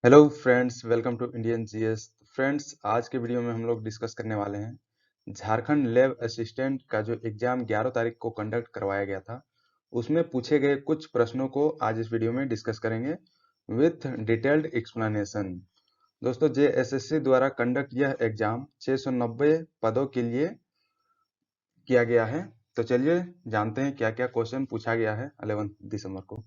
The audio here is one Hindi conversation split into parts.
Hello friends, welcome to Indian GS. Friends, आज के वीडियो में हम लोग डिस्कस करने वाले हैं झारखंड लैब असिस्टेंट का जो एग्जाम 11 तारीख को कंडक्ट करवाया गया था, उसमें पूछे गए कुछ प्रश्नों को आज इस वीडियो में डिस्कस करेंगे विथ डिटेल्ड एक्सप्लेनेशन। दोस्तों, जेएसएससी द्वारा कंडक्ट यह एग्जाम 690 पदों के लिए किया गया है। तो चलिए जानते हैं क्या क्या क्वेश्चन पूछा गया है 11 दिसंबर को।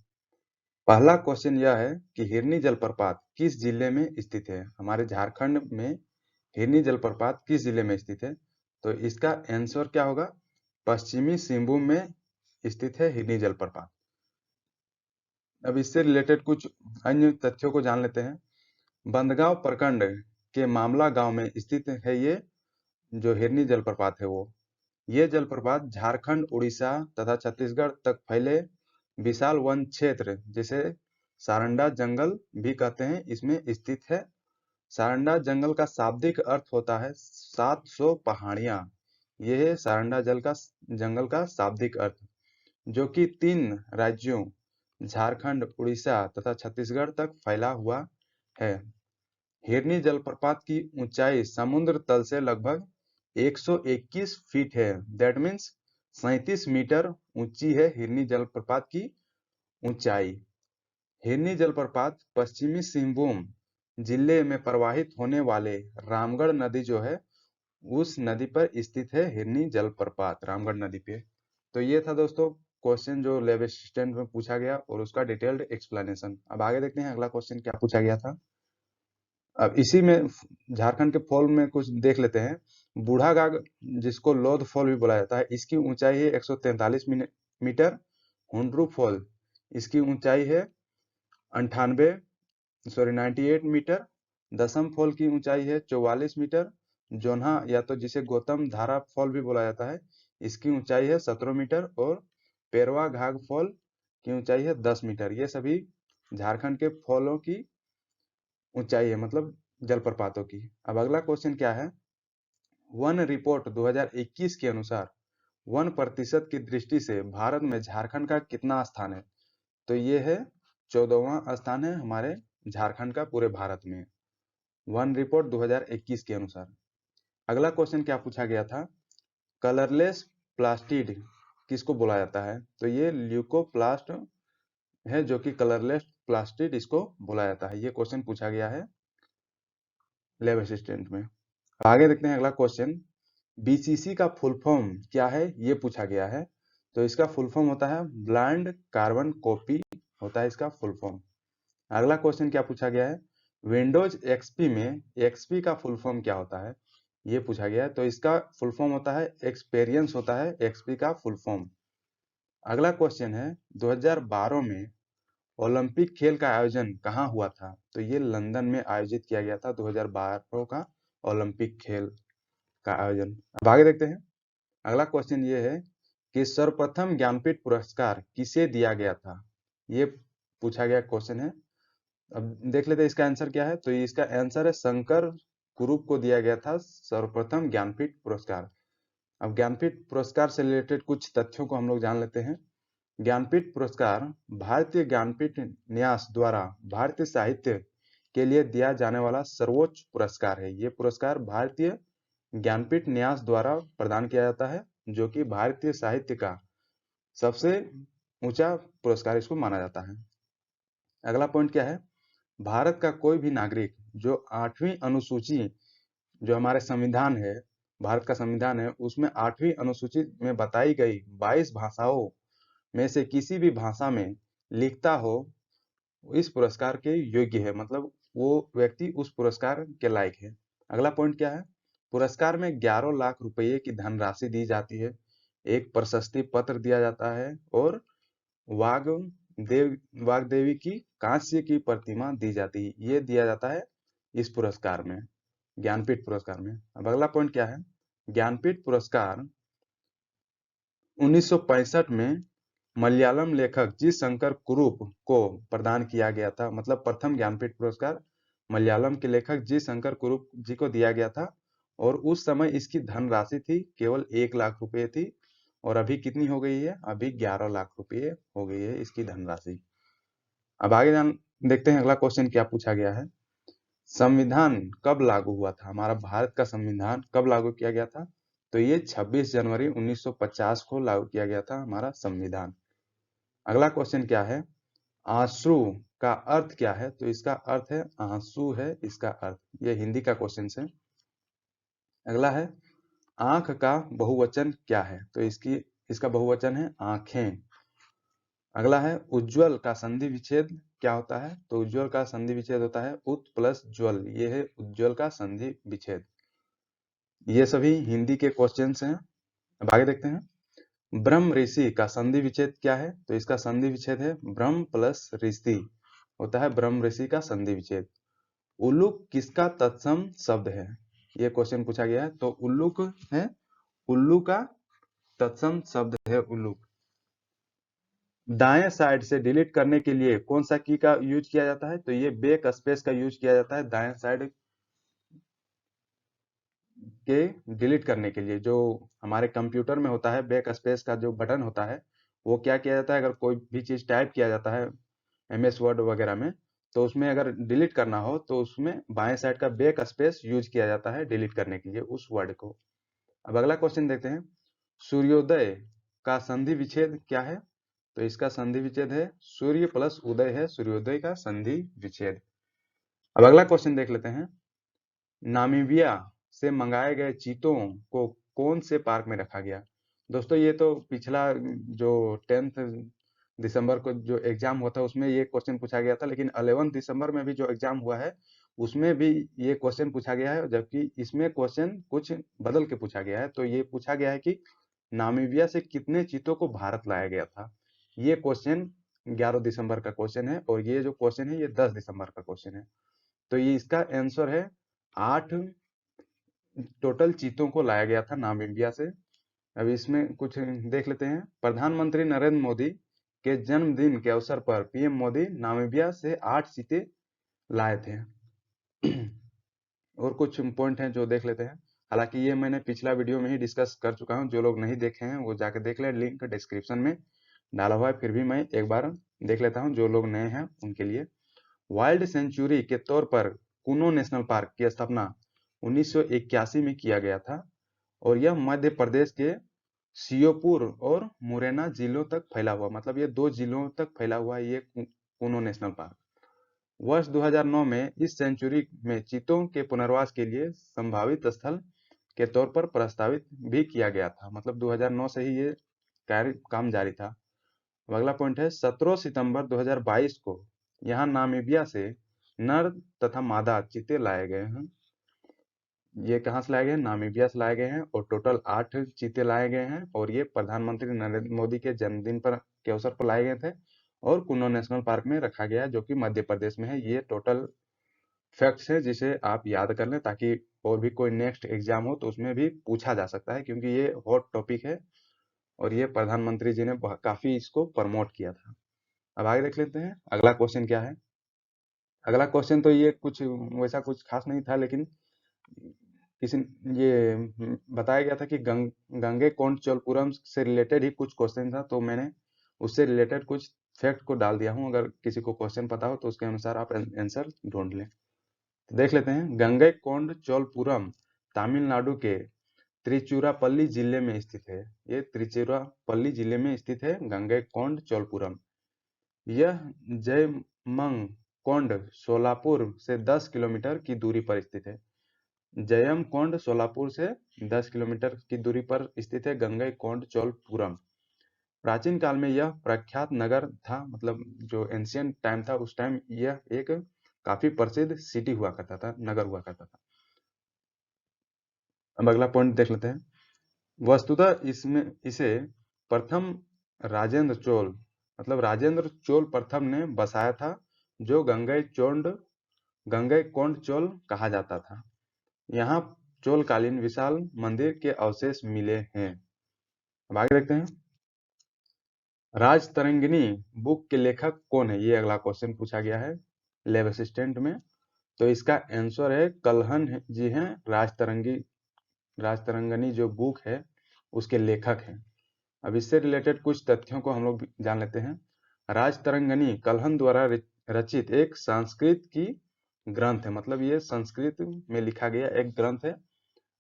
पहला क्वेश्चन यह है कि हिरनी जलप्रपात किस जिले में स्थित है। हमारे झारखंड में हिरनी जलप्रपात किस जिले में स्थित है? तो इसका आंसर क्या होगा? पश्चिमी सिंहभूम में स्थित है हिरनी जलप्रपात। अब इससे रिलेटेड कुछ अन्य तथ्यों को जान लेते हैं। बंदगांव प्रखंड के मामला गांव में स्थित है ये जो हिरनी जलप्रपात है वो। ये जलप्रपात झारखंड, उड़ीसा तथा छत्तीसगढ़ तक फैले विशाल वन क्षेत्र जिसे सारंडा जंगल भी कहते हैं, इसमें स्थित है। सारंडा जंगल का शाब्दिक अर्थ होता है 700 पहाड़ियां। यह है सारंडा जंगल का शाब्दिक अर्थ, जो कि 3 राज्यों झारखंड, उड़ीसा तथा छत्तीसगढ़ तक फैला हुआ है। हिरनी जलप्रपात की ऊंचाई समुद्र तल से लगभग 121 फीट है। दैट मीन्स 37 मीटर ऊंची है हिरनी जलप्रपात की ऊंचाई। हिरनी जलप्रपात पश्चिमी सिंहभूम जिले में प्रवाहित होने वाले रामगढ़ नदी जो है, उस नदी पर स्थित है हिरनी जलप्रपात, रामगढ़ नदी पे। तो ये था दोस्तों क्वेश्चन जो लैब असिस्टेंट में पूछा गया और उसका डिटेल्ड एक्सप्लेनेशन। अब आगे देखते हैं अगला क्वेश्चन क्या पूछा गया था। अब इसी में झारखंड के फॉल में कुछ देख लेते हैं। बूढ़ा गाग, जिसको लोध फॉल भी बोला जाता है, इसकी ऊंचाई है 143 मीटर। हुंड्रू फॉल, इसकी ऊंचाई है 98 मीटर। दसम फॉल की ऊंचाई है 44 मीटर। जोन्हा या तो जिसे गौतम धारा फॉल भी बोला जाता है, इसकी ऊंचाई है 17 मीटर। और पेरवा घाघ फॉल की ऊंचाई है 10 मीटर। ये सभी झारखंड के फॉलों की ऊंचाई है, मतलब जलप्रपातों की। अब अगला क्वेश्चन क्या है। वन रिपोर्ट 2021 के अनुसार वन प्रतिशत की दृष्टि से भारत में झारखंड का कितना स्थान है? तो ये है 14वां स्थान है हमारे झारखंड का पूरे भारत में, वन रिपोर्ट 2021 के अनुसार। अगला क्वेश्चन क्या पूछा गया था। कलरलेस प्लास्टिड किसको बोला जाता है? तो ये ल्यूकोप्लास्ट है जो कि कलरलेस प्लास्टिड इसको बोला जाता है। ये क्वेश्चन पूछा गया है लैब असिस्टेंट में। आगे देखते हैं अगला क्वेश्चन। बीसीसी का फुल फॉर्म क्या है, ये पूछा गया है। तो इसका फुल फॉर्म होता है ब्लाइंड कार्बन कॉपी, होता है इसका फुल फॉर्म। अगला क्वेश्चन क्या पूछा गया है। विंडोज एक्सपी में एक्सपी का फुल फॉर्म क्या होता है, ये पूछा गया है। तो इसका फुल फॉर्म होता है एक्सपीरियंस, होता है एक्सपी का फुल फॉर्म। अगला क्वेश्चन है 2012 में ओलंपिक खेल का आयोजन कहाँ हुआ था? तो ये लंदन में आयोजित किया गया था 2012 का ओलंपिक खेल का आयोजन। अब आगे देखते हैं। अगला क्वेश्चन ये है कि सर्वप्रथम ज्ञानपीठ पुरस्कार किसे दिया गया था? ये पूछा गया क्वेश्चन है। अब देख लेते हैं इसका आंसर क्या है। तो इसका आंसर है शंकर कुरूप को दिया गया था सर्वप्रथम ज्ञानपीठ पुरस्कार। अब ज्ञानपीठ पुरस्कार से रिलेटेड कुछ तथ्यों को हम लोग जान लेते हैं। ज्ञानपीठ पुरस्कार भारतीय ज्ञानपीठ न्यास द्वारा भारतीय साहित्य के लिए दिया जाने वाला सर्वोच्च पुरस्कार है। ये पुरस्कार भारतीय ज्ञानपीठ न्यास द्वारा प्रदान किया जाता है, जो कि भारतीय साहित्य का सबसे ऊंचा पुरस्कार इसको माना जाता है। अगला पॉइंट क्या है। भारत का कोई भी नागरिक जो 8वीं अनुसूची, जो हमारे संविधान है, भारत का संविधान है, उसमें 8वीं अनुसूची में बताई गई 22 भाषाओं में से किसी भी भाषा में लिखता हो, इस पुरस्कार के योग्य है, मतलब वो व्यक्ति उस पुरस्कार के लायक है। अगला पॉइंट क्या है। पुरस्कार में 11 लाख रुपए की धनराशि दी जाती है, एक प्रशस्ति पत्र दिया जाता है और वाग वाग्देवी की कांस्य की प्रतिमा दी जाती है। ये दिया जाता है इस पुरस्कार में, ज्ञानपीठ पुरस्कार में। अब अगला पॉइंट क्या है। ज्ञानपीठ पुरस्कार 1965 में मलयालम लेखक जी शंकर कुरूप को प्रदान किया गया था, मतलब प्रथम ज्ञानपीठ पुरस्कार मलयालम के लेखक जी शंकर कुरूप जी को दिया गया था। और उस समय इसकी धनराशि थी केवल 1 लाख रुपए थी। और अभी कितनी हो गई है? अभी 11 लाख रुपए हो गई है इसकी धनराशि। अब आगे जान देखते हैं अगला क्वेश्चन क्या पूछा गया है। संविधान कब लागू हुआ था, हमारा भारत का संविधान कब लागू किया गया था? तो ये 26 जनवरी 1950 को लागू किया गया था हमारा संविधान। अगला क्वेश्चन क्या है, आंसू का अर्थ क्या है? तो इसका अर्थ है आंसू है इसका अर्थ, ये हिंदी का क्वेश्चन है। अगला है आंख का बहुवचन क्या है? तो इसका बहुवचन है आंखें। अगला है उज्ज्वल का संधि विच्छेद क्या होता है? तो उज्ज्वल का संधि विच्छेद होता है उत प्लस ज्वल, ये है उज्ज्वल का संधि विच्छेद। ये सभी हिंदी के क्वेश्चंस हैं। अब आगे देखते हैं, ब्रह्म ऋषि का संधि विच्छेद क्या है? तो इसका संधि विच्छेद है ब्रह्म प्लस ऋषि, होता है ब्रह्म ऋषि का संधि विच्छेद। उल्लूक किसका तत्सम शब्द है? ये क्वेश्चन पूछा गया है। तो उल्लूक है, उल्लू का तत्सम शब्द है उल्लूक। दाएं साइड से डिलीट करने के लिए कौन सा की का यूज किया जाता है? तो ये बैक स्पेस का यूज किया जाता है दाएं साइड के डिलीट करने के लिए। जो हमारे कंप्यूटर में होता है बैक स्पेस का जो बटन होता है, वो क्या किया जाता है, अगर कोई भी चीज टाइप किया जाता है MS वर्ड वगैरह में, तो उसमें अगर डिलीट करना हो तो उसमें बाएं साइड का बैक स्पेस यूज किया जाता है डिलीट करने के लिए उस वर्ड को। अब अगला क्वेश्चन देखते हैं, सूर्योदय का संधि विच्छेद क्या है? तो इसका संधि विच्छेद है सूर्य प्लस उदय है सूर्योदय का संधि विच्छेद। अब अगला क्वेश्चन देख लेते हैं, नामीबिया से मंगाए गए चीतों को कौन से पार्क में रखा गया? दोस्तों ये तो पिछला जो 10 दिसंबर को जो एग्जाम हुआ था उसमें ये क्वेश्चन पूछा गया था, लेकिन 11 दिसंबर में भी जो एग्जाम हुआ है उसमें भी ये क्वेश्चन पूछा गया है, जबकि इसमें क्वेश्चन कुछ बदल के पूछा गया है। तो ये पूछा गया है कि नामीबिया से कितने चीतों को भारत लाया गया था। ये क्वेश्चन 11 दिसंबर का क्वेश्चन है और ये जो क्वेश्चन है ये 10 दिसंबर का क्वेश्चन है। तो ये इसका आंसर है 8 टोटल चीतों को लाया गया था नामीबिया से। अब इसमें कुछ देख लेते हैं, प्रधानमंत्री नरेंद्र मोदी के जन्मदिन के अवसर पर PM मोदी नामीबिया से 8 चीते लाए थे। और कुछ पॉइंट हैं जो देख लेते हैं, हालांकि ये मैंने पिछला वीडियो में ही डिस्कस कर चुका हूं, जो लोग नहीं देखे हैं वो जाके देख लें, लिंक डिस्क्रिप्शन में डाला हुआ है, फिर भी मैं एक बार देख लेता हूं जो लोग नए हैं उनके लिए। वाइल्ड सेंचुरी के तौर पर कुनो नेशनल पार्क की स्थापना 1981 में किया गया था और यह मध्य प्रदेश के श्योपुर और मुरैना जिलों तक फैला हुआ, मतलब ये 2 जिलों तक फैला हुआ है ये कुनो नेशनल पार्क। वर्ष 2009 में इस सेंचुरी में चीतों के पुनर्वास के लिए संभावित स्थल के तौर पर प्रस्तावित भी किया गया था, मतलब 2009 से ही ये काम जारी था। अगला पॉइंट है 17 सितंबर 2022 को यहाँ नामीबिया से नर तथा मादा चीते लाए गए हैं। ये कहाँ से लाए गए हैं? नामीबिया से लाए गए हैं और टोटल 8 चीते लाए गए हैं और ये प्रधानमंत्री नरेंद्र मोदी के जन्मदिन पर के अवसर पर लाए गए थे और कुन्नो नेशनल पार्क में रखा गया है जो कि मध्य प्रदेश में है। ये टोटल फैक्ट्स है जिसे आप याद कर लें ताकि और भी कोई नेक्स्ट एग्जाम हो तो उसमें भी पूछा जा सकता है, क्योंकि ये हॉट टॉपिक है और ये प्रधानमंत्री जी ने काफी इसको प्रमोट किया था। अब आगे देख लेते हैं अगला क्वेश्चन क्या है। अगला क्वेश्चन तो ये कुछ वैसा कुछ खास नहीं था, लेकिन किसी ये बताया गया था कि गंगे कोंड चोलपुरम से रिलेटेड ही कुछ क्वेश्चन था, तो मैंने उससे रिलेटेड कुछ फैक्ट को डाल दिया हूं। अगर किसी को क्वेश्चन पता हो तो उसके अनुसार आप आंसर ढूंढ लें। तो देख लेते हैं, गंगे कोंड चोलपुरम तमिलनाडु के त्रिचुरापल्ली जिले में स्थित है। ये त्रिचुरापल्ली जिले में स्थित है गंगे कोंड चोलपुरम। यह जयमंगकोंड सोलापुर से 10 किलोमीटर की दूरी पर स्थित है। जयमकोंड सोलापुर से 10 किलोमीटर की दूरी पर स्थित है गंगईकोंड चोलपुरम। प्राचीन काल में यह प्रख्यात नगर था, मतलब जो एंशियंट टाइम था उस टाइम यह एक काफी प्रसिद्ध सिटी हुआ करता था, नगर हुआ करता था। अब अगला पॉइंट देख लेते हैं, वस्तुतः इसमें इसे प्रथम राजेंद्र चोल, मतलब राजेंद्र चोल प्रथम ने बसाया था, जो गंगईकोंड चोल कहा जाता था। यहाँ चोलकालीन विशाल मंदिर के अवशेष मिले हैं। अब आगे देखते हैं, राजतरंगिणी बुक के लेखक कौन है? ये अगला क्वेश्चन पूछा गया है लैब असिस्टेंट में। तो इसका आंसर है कल्हन जी हैं। राजतरंगिणी जो बुक है उसके लेखक हैं। अब इससे रिलेटेड कुछ तथ्यों को हम लोग जान लेते हैं। राजतरंगिणी कल्हन द्वारा रचित एक संस्कृत की ग्रंथ है, मतलब ये संस्कृत में लिखा गया एक ग्रंथ है।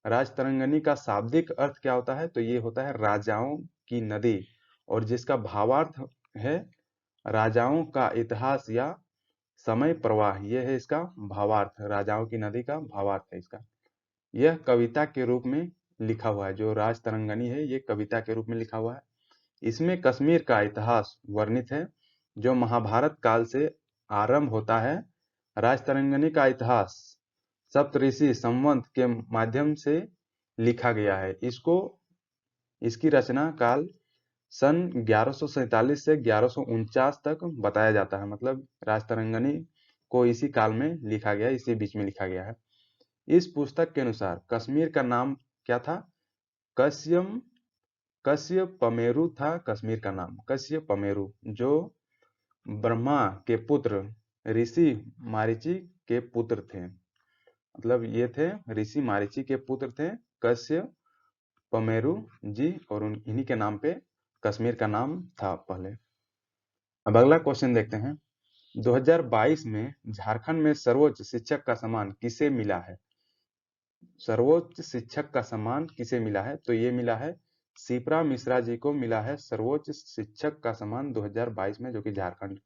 राजतरंगिणी का शाब्दिक अर्थ क्या होता है? तो ये होता है राजाओं की नदी, और जिसका भावार्थ है राजाओं का इतिहास या समय प्रवाह। ये है इसका भावार्थ, राजाओं की नदी का भावार्थ है इसका। यह कविता के रूप में लिखा हुआ है, जो राजतरंगिणी है ये कविता के रूप में लिखा हुआ है। इसमें कश्मीर का इतिहास वर्णित है, जो महाभारत काल से आरंभ होता है। राजतरंगिणी का इतिहास सप्तऋषि संवत के माध्यम से लिखा गया है। इसकी रचना काल सन 1147 से 1149 तक बताया जाता है, मतलब राजतरंगिणी को इसी काल में लिखा गया, इसी बीच में लिखा गया है। इस पुस्तक के अनुसार कश्मीर का नाम क्या था? कश्यम कश्यपमेरु था कश्मीर का नाम, कश्यपमेरु, जो ब्रह्मा के पुत्र ऋषि मारीची के पुत्र थे। मतलब ये थे ऋषि मारीची के पुत्र थे कश्यपमेरु जी, और इन्हीं के नाम पे कश्मीर का नाम था पहले। अब अगला क्वेश्चन देखते हैं। 2022 में झारखंड में सर्वोच्च शिक्षक का सम्मान किसे मिला है? सर्वोच्च शिक्षक का सम्मान किसे मिला है? तो ये मिला है शिप्रा मिश्रा जी को मिला है सर्वोच्च शिक्षक का सम्मान 2022 में, जो कि झारखंड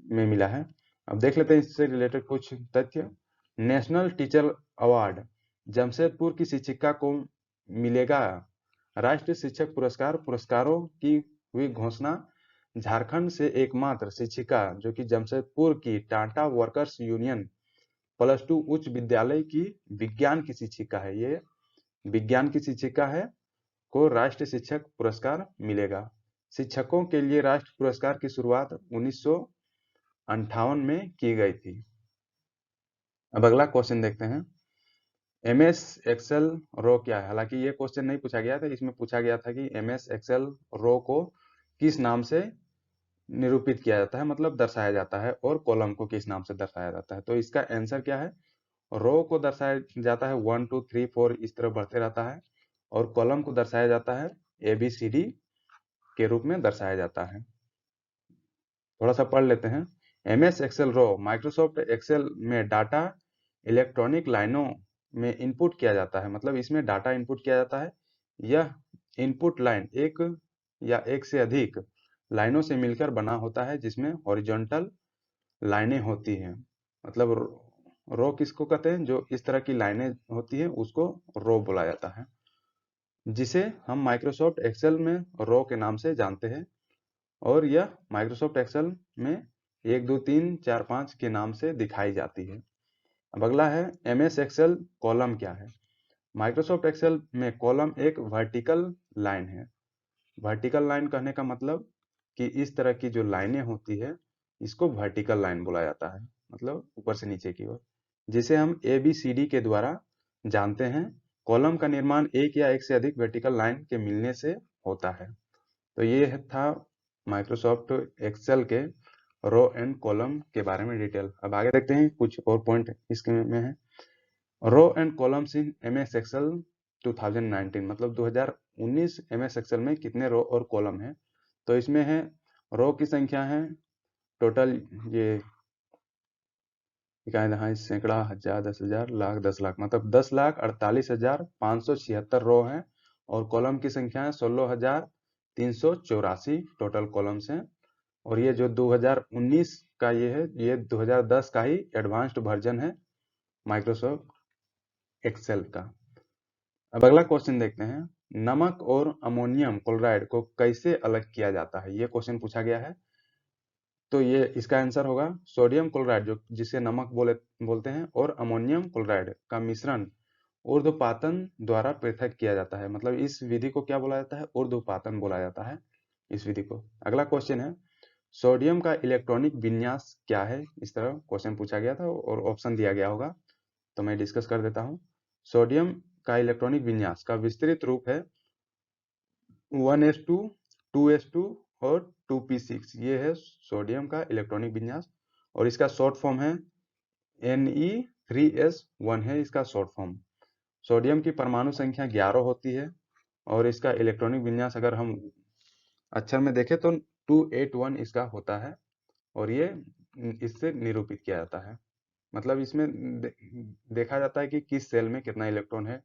में मिला है। अब देख लेते हैं इससे रिलेटेड कुछ तथ्य। नेशनल टीचर अवार्ड जमशेदपुर की शिक्षिका को मिलेगा। राष्ट्रीय शिक्षक पुरस्कार पुरस्कारों की हुई घोषणा। झारखंड से एकमात्र शिक्षिका जो कि जमशेदपुर की टाटा वर्कर्स यूनियन +2 उच्च विद्यालय की विज्ञान की शिक्षिका है, ये विज्ञान की शिक्षिका है, को राष्ट्रीय शिक्षक पुरस्कार मिलेगा। शिक्षकों के लिए राष्ट्रीय पुरस्कार की शुरुआत 1958 में की गई थी। अब अगला क्वेश्चन देखते हैं। MS एक्सेल रो क्या है? हालांकि ये क्वेश्चन नहीं पूछा गया था, इसमें पूछा गया था कि MS एक्सेल रो को किस नाम से निरूपित किया जाता है, मतलब दर्शाया जाता है, और कॉलम को किस नाम से दर्शाया जाता है। तो इसका आंसर क्या है? रो को दर्शाया जाता है 1 2 3 4 इस तरह बढ़ते रहता है, और कॉलम को दर्शाया जाता है ABCD के रूप में दर्शाया जाता है। थोड़ा सा पढ़ लेते हैं। MS एक्सेल रो माइक्रोसॉफ्ट एक्सेल में डाटा इलेक्ट्रॉनिक लाइनों में इनपुट किया जाता है, मतलब इसमें डाटा इनपुट किया जाता है। यह इनपुट लाइन एक या एक से अधिक लाइनों से मिलकर बना होता है, जिसमें हॉरिजॉन्टल लाइनें होती हैं। मतलब रो किसको कहते हैं? जो इस तरह की लाइनें होती हैं उसको रो बोला जाता है, जिसे हम माइक्रोसॉफ्ट एक्सेल में रो के नाम से जानते हैं। और यह माइक्रोसॉफ्ट एक्सेल में 1 2 3 4 5 के नाम से दिखाई जाती है। अब अगला है MS एक्सेल कॉलम क्या है? माइक्रोसॉफ्ट एक्सेल में कॉलम एक वर्टिकल लाइन है। वर्टिकल लाइन कहने का मतलब कि इस तरह की जो लाइनें होती है इसको वर्टिकल लाइन बोला जाता है, मतलब ऊपर से नीचे की ओर, जिसे हम ABCD के द्वारा जानते हैं। कॉलम का निर्माण एक या एक से अधिक वर्टिकल लाइन के मिलने से होता है। तो ये था माइक्रोसॉफ्ट एक्सेल के रो एंड कॉलम के बारे में डिटेल। अब आगे देखते हैं कुछ और पॉइंट इसके में है। Row and columns in MS Excel 2019, मतलब 2019 MS एक्सेल में कितने रो और कॉलम हैं? तो इसमें है रो की संख्या है टोटल, ये इकाई दहाई सैकड़ा हजार 10,000 लाख 10 लाख, मतलब 10,48,576 रो हैं। और कॉलम की संख्या है 16,384 टोटल कॉलम्स हैं। और ये जो 2019 का ये है, ये 2010 का ही एडवांस्ड वर्जन है माइक्रोसॉफ्ट एक्सेल का। अब अगला क्वेश्चन देखते हैं। नमक और अमोनियम क्लोराइड को कैसे अलग किया जाता है? ये क्वेश्चन पूछा गया है। तो ये इसका आंसर होगा सोडियम क्लोराइड, जो जिसे नमक बोलते हैं, और अमोनियम क्लोराइड का मिश्रण ऊर्ध्वपातन द्वारा पृथक किया जाता है। मतलब इस विधि को क्या बोला जाता है? ऊर्ध्वपातन बोला जाता है इस विधि को। अगला क्वेश्चन है सोडियम का इलेक्ट्रॉनिक विन्यास क्या है? इस तरह क्वेश्चन पूछा गया था और ऑप्शन दिया गया होगा, तो मैं डिस्कस कर देता हूँ। सोडियम का इलेक्ट्रॉनिक विन्यास का विस्तृत रूप है 1s2 2s2 और 2p6। ये है सोडियम का इलेक्ट्रॉनिक विन्यास, और इसका शॉर्ट फॉर्म है Ne3s1 है इसका शॉर्ट फॉर्म। सोडियम की परमाणु संख्या 11 होती है, और इसका इलेक्ट्रॉनिक विन्यास अगर हम अक्षर में देखें तो 281 इसका होता है, और ये इससे निरूपित किया जाता है। मतलब इसमें देखा जाता है कि किस सेल में कितना इलेक्ट्रॉन है,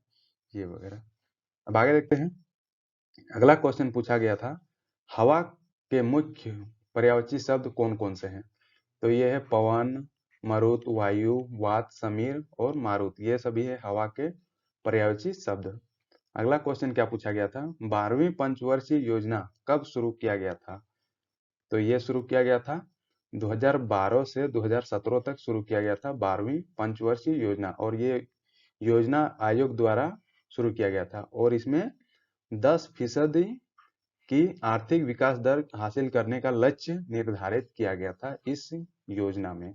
ये वगैरह। अब आगे देखते हैं। अगला क्वेश्चन पूछा गया था, हवा के मुख्य पर्यायवाची शब्द कौन कौन से हैं? तो ये है पवन, मरुत, वायु, वात, समीर और मारुत, ये सभी है हवा के पर्यायवाची शब्द। अगला क्वेश्चन क्या पूछा गया था, 12वीं पंचवर्षीय योजना कब शुरू किया गया था? तो ये शुरू किया गया था 2012 से 2017 तक शुरू किया गया था 12वीं पंचवर्षीय योजना, और ये योजना आयोग द्वारा शुरू किया गया था, और इसमें 10% की आर्थिक विकास दर हासिल करने का लक्ष्य निर्धारित किया गया था इस योजना में।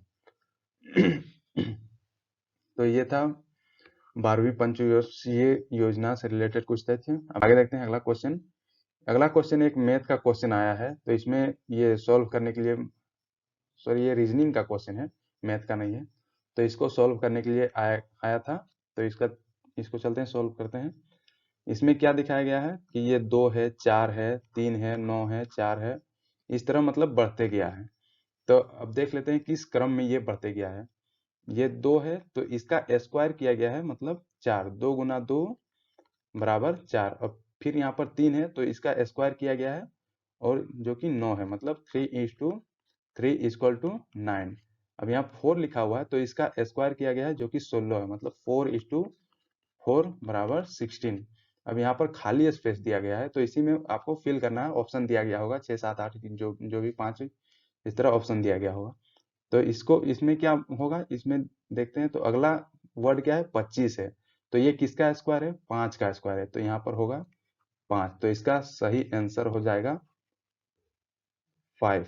तो ये था 12वीं पंचवर्षीय योजना से रिलेटेड कुछ तथ्य। अब आगे देखते हैं अगला क्वेश्चन। अगला क्वेश्चन एक मैथ का क्वेश्चन आया है, तो इसमें ये सॉल्व करने के लिए, सॉरी ये रीजनिंग का क्वेश्चन है, मैथ का नहीं है। तो इसको सॉल्व करने के लिए आया था, तो इसको चलते हैं सॉल्व करते हैं। इसमें क्या दिखाया गया है कि ये 2 है, 4 है, 3 है, 9 है, 4 है, इस तरह मतलब बढ़ते गया है। तो अब देख लेते हैं किस क्रम में ये बढ़ते गया है। ये 2 है तो इसका स्क्वायर किया गया है, मतलब 4, 2 गुना 2 बराबर 4। अब फिर यहाँ पर 3 है तो इसका स्क्वायर किया गया है, और जो कि 9 है, मतलब 3:3 = 9। अब यहाँ 4 लिखा हुआ है तो इसका स्क्वायर किया गया है, जो कि 16 है, मतलब 4:4 बराबर 16। अब यहाँ पर खाली स्पेस दिया गया है, तो इसी में आपको फिल करना है। ऑप्शन दिया गया होगा 6, 7, 8, जो भी 5 इस तरह ऑप्शन दिया गया होगा। तो इसमें क्या होगा, इसमें देखते हैं। तो अगला वर्ड क्या है, 25 है। तो ये किसका स्क्वायर है, 5 का स्क्वायर है, तो यहाँ पर होगा 5। तो इसका सही आंसर हो जाएगा 5।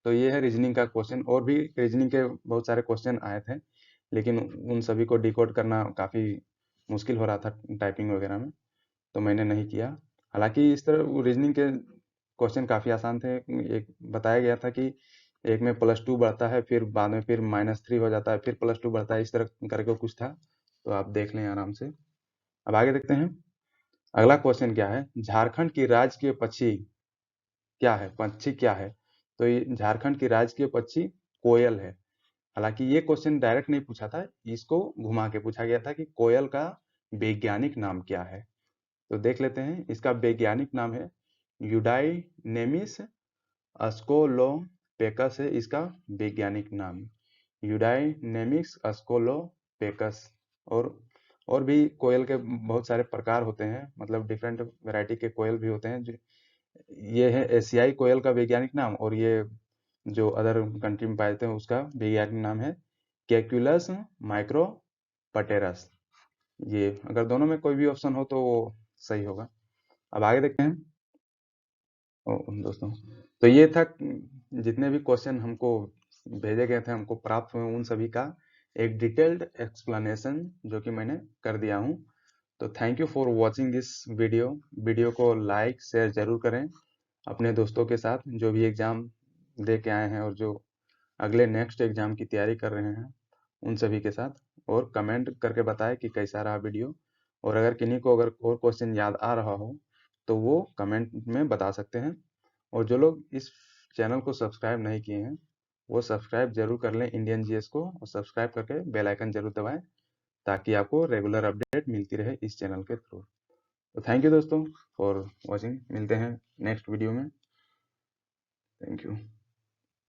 तो ये है रीजनिंग का क्वेश्चन। और भी रीजनिंग के बहुत सारे क्वेश्चन आए थे, लेकिन उन सभी को डिकोड करना काफ़ी मुश्किल हो रहा था टाइपिंग वगैरह में, तो मैंने नहीं किया। हालांकि इस तरह रीजनिंग के क्वेश्चन काफ़ी आसान थे। एक बताया गया था कि एक में +2 बढ़ता है, फिर बाद में फिर -3 हो जाता है, फिर +2 बढ़ता है, इस तरह करके कुछ था। तो आप देख लें आराम से। अब आगे देखते हैं। अगला क्वेश्चन क्या है, झारखंड की राजकीय पक्षी क्या है, पक्षी क्या है? तो ये झारखंड की राजकीय पक्षी कोयल है। हालांकि ये क्वेश्चन डायरेक्ट नहीं पूछा था, इसको घुमा के पूछा गया था कि कोयल का वैज्ञानिक नाम क्या है। तो देख लेते हैं। इसका वैज्ञानिक नाम है यूडाइनेमिस अस्कोलोपेकस है इसका वैज्ञानिक नाम, यूडाइनेमिस अस्कोलोपेकस। और भी कोयल के बहुत सारे प्रकार होते हैं, मतलब डिफरेंट वैरायटी के कोयल भी होते हैं। ये है एशियाई कोयल का वैज्ञानिक नाम, और ये जो अदर कंट्री में पाए जाते हैं उसका वैज्ञानिक नाम है कैक्युलस माइक्रोपटेरस। ये अगर दोनों में कोई भी ऑप्शन हो तो वो सही होगा। अब आगे देखते हैं। दोस्तों, तो ये था जितने भी क्वेश्चन हमको भेजे गए थे, हमको प्राप्त हुए, उन सभी का एक डिटेल्ड एक्सप्लेनेशन जो कि मैंने कर दिया हूँ। तो thank you for watching this video को लाइक शेयर जरूर करें अपने दोस्तों के साथ, जो भी एग्ज़ाम दे के आए हैं और जो अगले नेक्स्ट एग्ज़ाम की तैयारी कर रहे हैं, उन सभी के साथ। और कमेंट करके बताएं कि कैसा रहा वीडियो, और अगर किन्हीं को अगर और क्वेश्चन याद आ रहा हो तो वो कमेंट में बता सकते हैं। और जो लोग इस चैनल को सब्सक्राइब नहीं किए हैं, वो सब्सक्राइब जरूर कर लें इंडियन जीएस को, और सब्सक्राइब करके बेल आइकन जरूर दबाएं, ताकि आपको रेगुलर अपडेट मिलती रहे इस चैनल के थ्रू। तो थैंक यू दोस्तों फॉर वॉचिंग, मिलते हैं नेक्स्ट वीडियो में। Thank you.